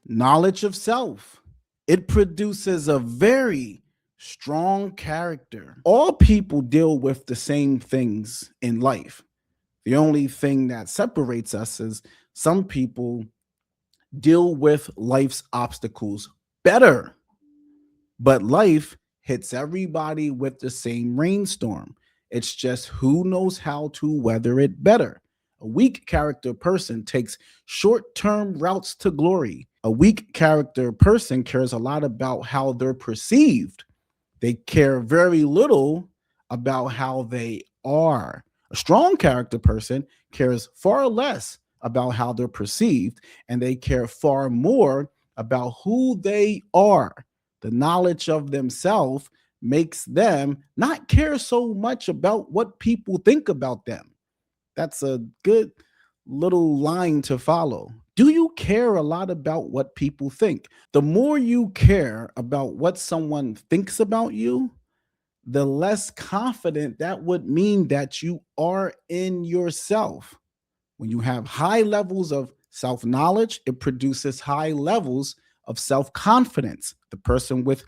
Knowledge of self. It produces a very strong character. All people deal with the same things in life. The only thing that separates us is some people deal with life's obstacles better, but life hits everybody with the same rainstorm. It's just who knows how to weather it better. A weak character person takes short term routes to glory. A weak character person cares a lot about how they're perceived. They care very little about how they are. A strong character person cares far less about how they're perceived, and they care far more about who they are. The knowledge of themselves makes them not care so much about what people think about them. That's a good little line to follow. Do you care a lot about what people think? The more you care about what someone thinks about you, the less confident that would mean that you are in yourself. When you have high levels of self knowledge, it produces high levels of self confidence. The person with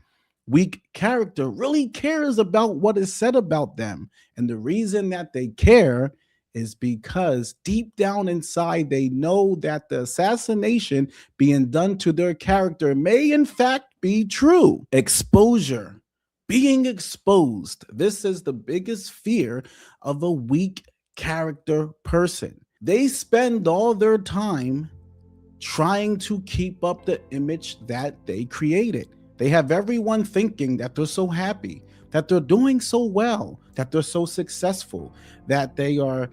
weak character really cares about what is said about them. And the reason that they care is because deep down inside, they know that the assassination being done to their character may, in fact, be true. Exposure, being exposed. This is the biggest fear of a weak character person. They spend all their time trying to keep up the image that they created. They have everyone thinking that they're so happy, that they're doing so well, that they're so successful, that they are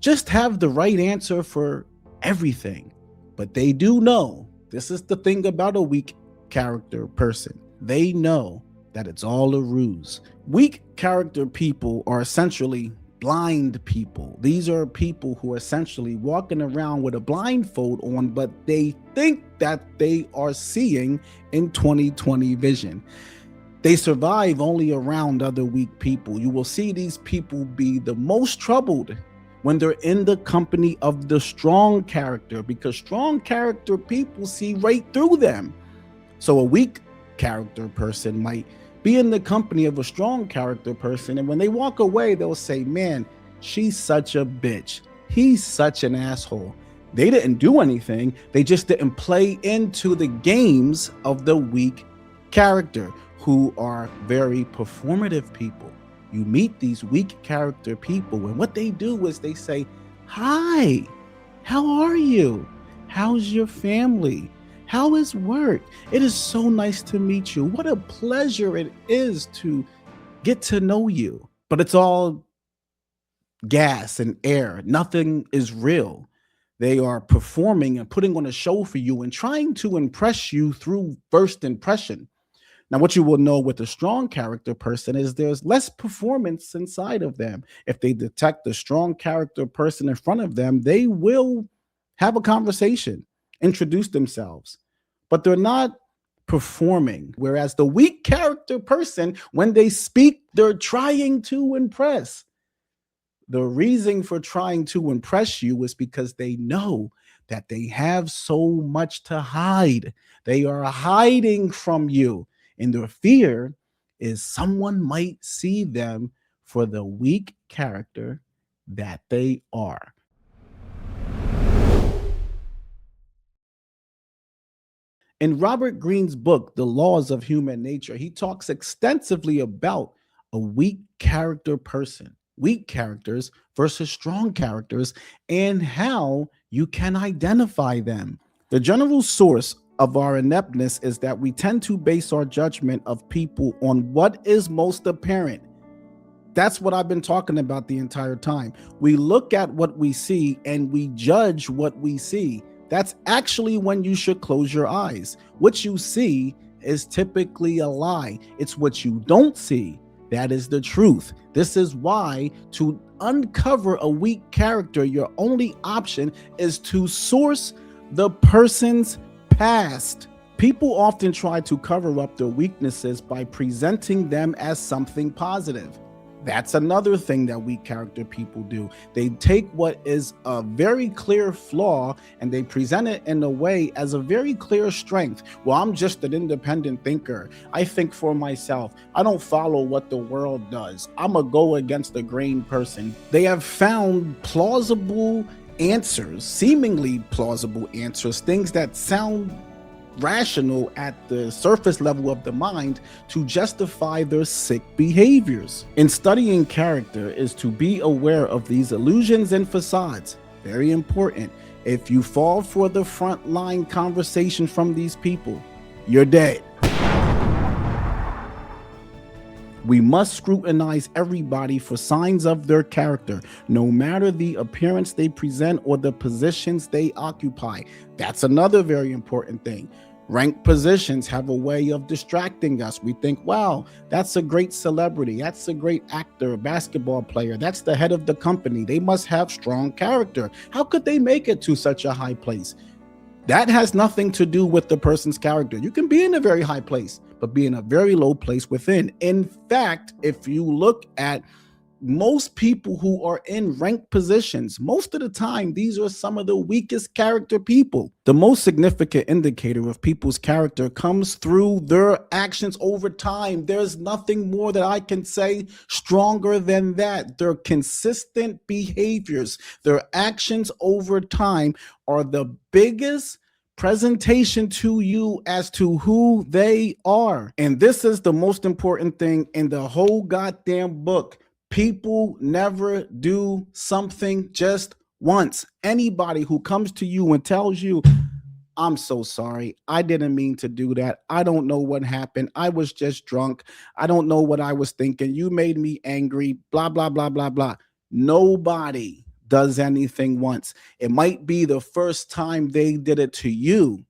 just have the right answer for everything. But they do know, this is the thing about a weak character person. They know that it's all a ruse. Weak character people are essentially blind people. These are people who are essentially walking around with a blindfold on, but they think that they are seeing in 20/20 vision. They survive only around other weak people. You will see these people be the most troubled when they're in the company of the strong character, because strong character people see right through them. So a weak character person might be in the company of a strong character person, and when they walk away, they'll say, man, she's such a bitch. He's such an asshole. They didn't do anything. They just didn't play into the games of the weak character, who are very performative people. You meet these weak character people, and what they do is they say, hi, how are you? How's your family? How is work? It is so nice to meet you. What a pleasure it is to get to know you. But it's all gas and air. Nothing is real. They are performing and putting on a show for you and trying to impress you through first impression. Now, what you will know with a strong character person is there's less performance inside of them. If they detect a strong character person in front of them, they will have a conversation, introduce themselves, but they're not performing. Whereas the weak character person, when they speak, they're trying to impress. The reason for trying to impress you is because they know that they have so much to hide. They are hiding from you. And their fear is someone might see them for the weak character that they are. In Robert Greene's book, The Laws of Human Nature, he talks extensively about a weak character person, weak characters versus strong characters, and how you can identify them. The general source of our ineptness is that we tend to base our judgment of people on what is most apparent. That's what I've been talking about the entire time. We look at what we see and we judge what we see. That's actually when you should close your eyes. What you see is typically a lie. It's what you don't see that is the truth. This is why, to uncover a weak character, your only option is to source the person's past. People often try to cover up their weaknesses by presenting them as something positive. That's another thing that weak character people do. They take what is a very clear flaw and they present it in a way as a very clear strength. Well, I'm just an independent thinker. I think for myself. I don't follow what the world does. I'm a go against the grain person. They have found plausible answers, seemingly plausible answers, things that sound rational at the surface level of the mind to justify their sick behaviors. In studying character is to be aware of these illusions and facades. Very important. If you fall for the frontline conversation from these people, you're dead. We must scrutinize everybody for signs of their character, no matter the appearance they present or the positions they occupy. That's another very important thing. Ranked positions have a way of distracting us. We think, wow, that's a great celebrity. That's a great actor, basketball player. That's the head of the company. They must have strong character. How could they make it to such a high place? That has nothing to do with the person's character. You can be in a very high place, but be in a very low place within. In fact, if you look at most people who are in ranked positions, most of the time, these are some of the weakest character people. The most significant indicator of people's character comes through their actions over time. There's nothing more that I can say stronger than that. Their consistent behaviors, their actions over time are the biggest presentation to you as to who they are. And this is the most important thing in the whole goddamn book. People never do something just once. Anybody who comes to you and tells you, I'm so sorry, I didn't mean to do that. I don't know what happened. I was just drunk. I don't know what I was thinking. You made me angry, blah, blah, blah, blah, blah. Nobody does anything once. It might be the first time they did it to you.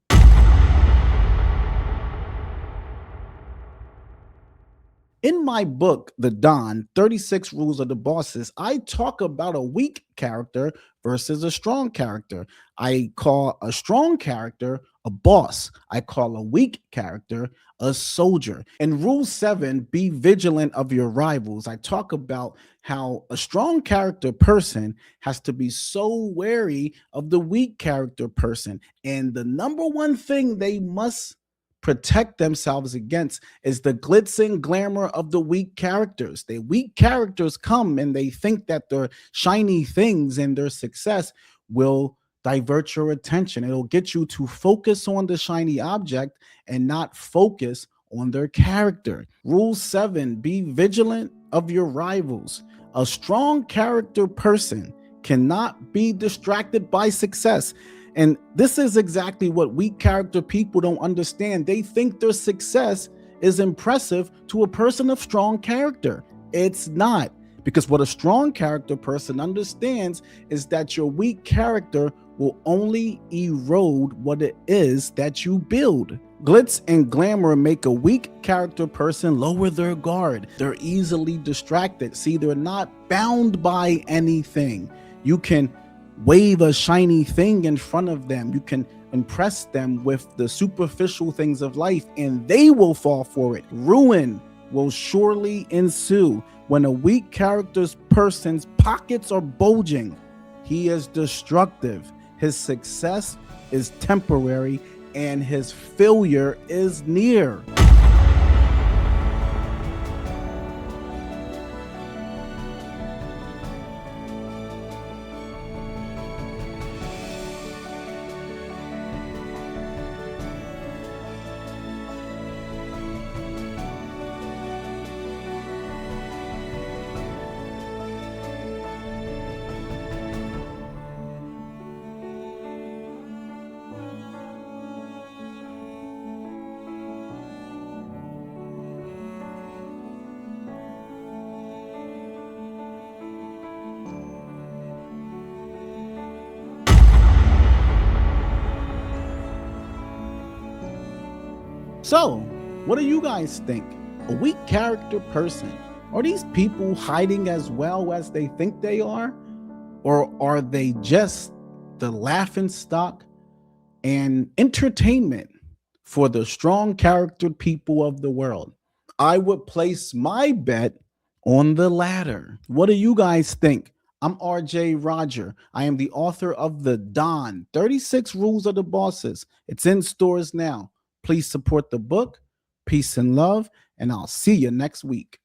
In my book, The Don, 36 Rules of the Bosses, I talk about a weak character versus a strong character. I call a strong character a boss. I call a weak character a soldier. In Rule 7, be vigilant of your rivals, I talk about how a strong character person has to be so wary of the weak character person. And the number one thing they must protect themselves against is the glitz and glamour of the weak characters. The weak characters come and they think that their shiny things and their success will divert your attention. It'll get you to focus on the shiny object and not focus on their character. Rule 7, be vigilant of your rivals. A strong character person cannot be distracted by success. And this is exactly what weak character people don't understand. They think their success is impressive to a person of strong character. It's not, because what a strong character person understands is that your weak character will only erode what it is that you build. Glitz and glamour make a weak character person lower their guard. They're easily distracted. See, they're not bound by anything. You can wave a shiny thing in front of them. You can impress them with the superficial things of life and they will fall for it. Ruin will surely ensue. When a weak character's person's pockets are bulging, he is destructive. His success is temporary and his failure is near. So, what do you guys think? A weak character person, are these people hiding as well as they think they are? Or are they just the laughing stock and entertainment for the strong charactered people of the world? I would place my bet on the ladder. What do you guys think? I'm RJ Roger. I am the author of The Don 36 Rules of the Bosses. It's in stores now. Please support the book. Peace and love, and I'll see you next week.